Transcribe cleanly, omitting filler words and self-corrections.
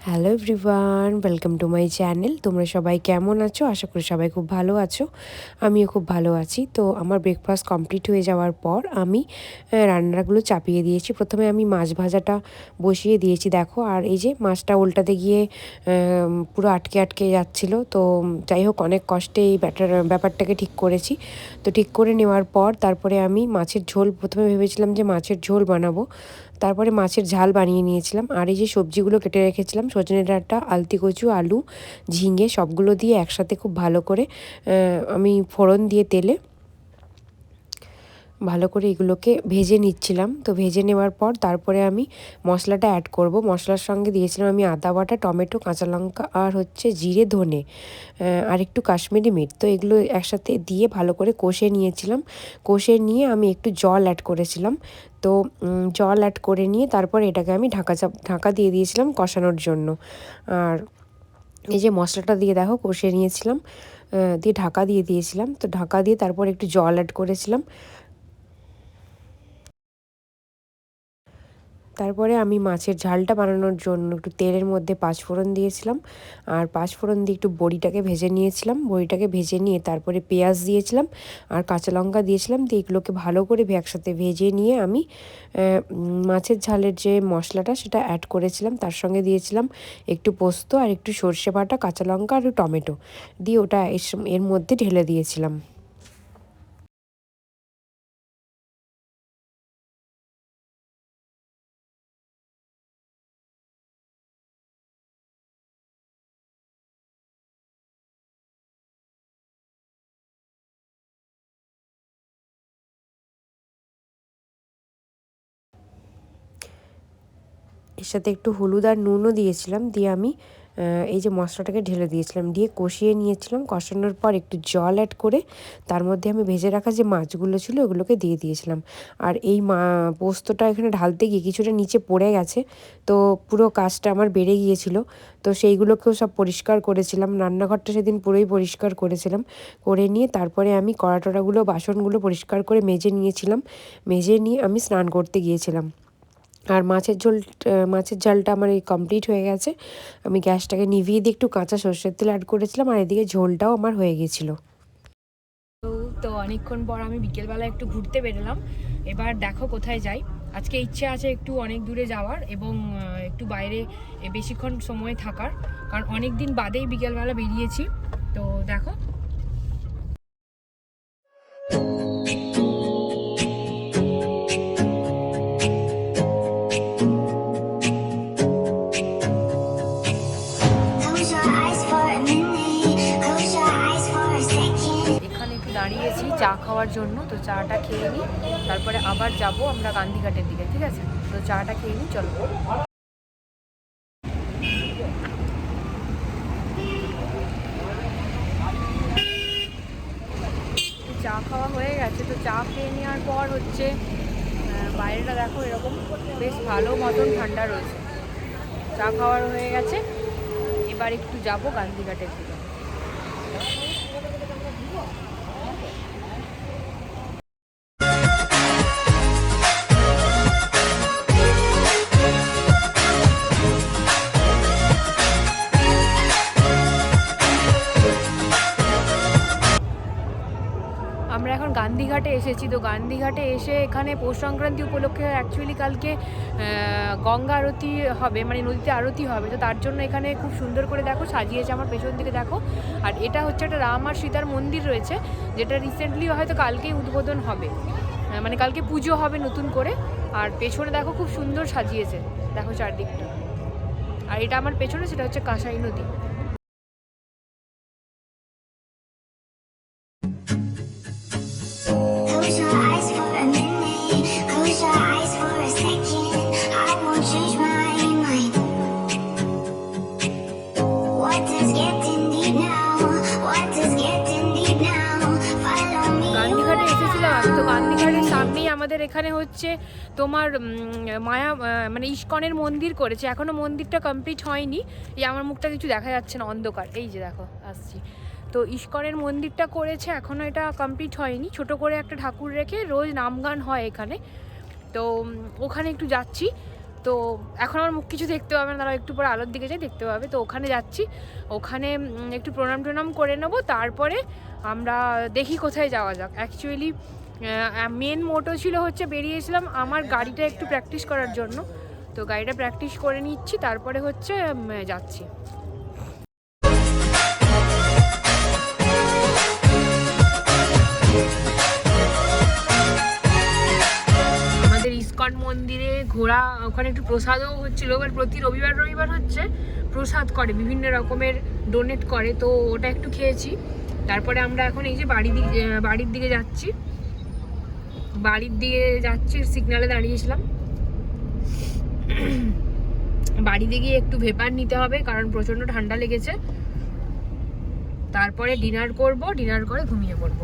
Hello everyone, welcome to my channel. তোমরা সবাই কেমন আছো? আশা করি সবাই খুব ভালো আছো। আমিও খুব ভালো আছি। তো আমার ব্রেকফাস্ট কমপ্লিট হয়ে যাওয়ার পর আমি রান্নাগুলো চাপিয়ে দিয়েছি। প্রথমে আমি মাছ ভাজাটা বসিয়ে দিয়েছি দেখো। আর এই যে মাছটা উল্টাতে গিয়ে পুরো আটকে আটকে যাচ্ছিলো। তো যাই হোক, অনেক কষ্টে এই ব্যাপারটাকে ঠিক করেছি। তো ঠিক করে নেওয়ার পর তারপরে আমি মাছের ঝোল, প্রথমে ভেবেছিলাম যে মাছের ঝোল বানাবো, তারপরে মাছের ঝাল বানিয়ে নিয়েছিলাম। আর এই যে সবজিগুলো কেটে রেখেছিলাম, সজনে ডাঁটা, আলতি কচু, আলু, ঝিঙে, সবগুলো দিয়ে একসাথে খুব ভালো করে আমি ফোড়ন দিয়ে তেলে ভালো করে এগুলোকে ভেজে নিচ্ছিলাম। তো ভেজে নেওয়ার পর তারপরে আমি মশলাটা অ্যাড করব। মশলার সঙ্গে দিয়েছিলাম আমি আদা বাটা, টমেটো, কাঁচা লঙ্কা আর হচ্ছে জিরে, ধনে আর একটু কাশ্মীরি মির্চ। তো এগুলো একসাথে দিয়ে ভালো করে কষে নিয়েছিলাম। কষে নিয়ে আমি একটু জল অ্যাড করেছিলাম। তো জল অ্যাড করে নিয়ে তারপরে এটাকে আমি ঢাকা দিয়ে দিয়েছিলাম কষানোর জন্য। আর এই যে মশলাটা দিয়ে দেখো কষে নিয়েছিলাম, দিয়ে ঢাকা দিয়ে দিয়েছিলাম। তো ঢাকা দিয়ে তারপর একটু জল অ্যাড করেছিলাম। তারপরে আমি মাছের ঝালটা বানানোর জন্য একটু তেলের মধ্যে পাঁচফোড়ন দিয়েছিলাম। আর পাঁচফোড়ন দিয়ে একটু বড়িটাকে ভেজে নিয়েছিলাম। বড়িটাকে ভেজে নিয়ে তারপরে পেঁয়াজ দিয়েছিলাম আর কাঁচা লঙ্কা দিয়েছিলাম। দিয়ে এগুলোকে ভালো করে একসাথে ভেজে নিয়ে আমি মাছের ঝালের যে মশলাটা সেটা অ্যাড করেছিলাম। তার সঙ্গে দিয়েছিলাম একটু পোস্ত আর একটু সর্ষে বাটা, কাঁচা লঙ্কা আর টমেটো দিয়ে ওটা এর মধ্যে ঢেলে দিয়েছিলাম। এর সাথে একটু হলুদ আর নুনও দিয়েছিলাম। দিয়ে আমি এই যে মশলাটাকে ঢেলে দিয়েছিলাম, দিয়ে কষিয়ে নিয়েছিলাম। কষানোর পর একটু জল অ্যাড করে তার মধ্যে আমি ভেজে রাখা যে মাছগুলো ছিল ওগুলোকে দিয়ে দিয়েছিলাম। আর এই পোস্তটা এখানে ঢালতে গিয়ে কিছুটা নিচে পড়ে গেছে, তো পুরো কাজটা আমার বেড়ে গিয়েছিল। তো সেইগুলোকেও সব পরিষ্কার করেছিলাম। রান্নাঘরটা সেদিন পুরোই পরিষ্কার করেছিলাম। করে নিয়ে তারপরে আমি কড়াটড়াগুলো, বাসনগুলো পরিষ্কার করে মেজে নিয়েছিলাম। মেজে নিয়ে আমি স্নান করতে গিয়েছিলাম। আর মাছের ঝালটা আমার এই কমপ্লিট হয়ে গেছে। আমি গ্যাসটাকে নিভিয়ে দিয়ে একটু কাঁচা সর্ষের তেল অ্যাড করেছিলাম। আর এদিকে ঝোলটাও আমার হয়ে গেছিলো। তো অনেকক্ষণ পর আমি বিকেলবেলা একটু ঘুরতে বেরোলাম। এবার দেখো কোথায় যাই। আজকে ইচ্ছে আছে একটু অনেক দূরে যাওয়ার এবং একটু বাইরে বেশিক্ষণ সময় থাকার, কারণ অনেক দিন বাদেই বিকেলবেলা বেরিয়েছি। তো দেখো, দাঁড়িয়েছি চা খাওয়ার জন্য। তো চাটা খেয়ে নিই, তারপরে আবার যাব আমরা গান্ধীঘাটের দিকে, ঠিক আছে? তো চাটা খেয়ে নিই, চলো। চা খাওয়া হয়ে গেছে। তো চা খেয়ে নেওয়ার পর হচ্ছে বাইরেটা দেখো এরকম বেশ ভালো মতন ঠান্ডা রয়েছে। চা খাওয়ার হয়ে গেছে, এবার একটু যাব গান্ধীঘাটের দিকে। আমরা এখন গান্ধীঘাটে এসেছি। তো গান্ধীঘাটে এসে এখানে পৌষ সংক্রান্তি উপলক্ষে অ্যাকচুয়ালি কালকে গঙ্গা আরতি হবে, মানে নদীতে আরতি হবে। তো তার জন্য এখানে খুব সুন্দর করে দেখো সাজিয়েছে, আমার পেছন দিকে দেখো। আর এটা হচ্ছে একটা রাম আর সীতার মন্দির রয়েছে, যেটা রিসেন্টলি হয়তো কালকেই উদ্বোধন হবে, মানে কালকে পুজো হবে নতুন করে। আর পেছনে দেখো খুব সুন্দর সাজিয়েছে, দেখো চারদিকটা। আর এটা আমার পেছনে, সেটা হচ্ছে কাঁসাই নদী। গান্ধীঘাটে এসেছিলাম আমি। তো গান্ধীঘাটের সামনেই আমাদের এখানে হচ্ছে তোমার মায়া, মানে ইস্কনের মন্দির করেছে। এখনও মন্দিরটা কমপ্লিট হয়নি। এই আমার মুখটা কিছু দেখা যাচ্ছে না, অন্ধকার। এই যে দেখো আসছি। তো ইস্কনের মন্দিরটা করেছে, এখনও এটা কমপ্লিট হয়নি। ছোট করে একটা ঠাকুর রেখে রোজ নাম গান হয় এখানে। তো ওখানে একটু যাচ্ছি। তো এখন আমার মুখ কিছু দেখতে পাবে না, তারা একটু পরে আলোর দিকে যাই দেখতে পাবে। তো ওখানে যাচ্ছি, ওখানে একটু প্রণাম করে নেবো, তারপরে আমরা দেখি কোথায় যাওয়া যাক। অ্যাকচুয়ালি মেন মোটো ছিল হচ্ছে বেরিয়েছিলাম আমার গাড়িটা একটু প্র্যাকটিস করার জন্য, তো গাড়িটা প্র্যাকটিস করে নিচ্ছি, তারপরে হচ্ছে যাচ্ছি। আমাদের ইস্কন মন্দিরে ঘোরা, ওখানে একটু প্রসাদও হচ্ছিল, এবার প্রতি রবিবার হচ্ছে প্রসাদ করে, বিভিন্ন রকমের ডোনেট করে, তো ওটা একটু খেয়েছি। তারপরে আমরা এখন এই যে বাড়ির দিকে যাচ্ছি, সিগনালে দাঁড়িয়েছিলাম। বাড়িতে গিয়ে একটু ভেপার নিতে হবে, কারণ প্রচণ্ড ঠান্ডা লেগেছে। তারপরে ডিনার করব, ডিনার করে ঘুমিয়ে পড়বো।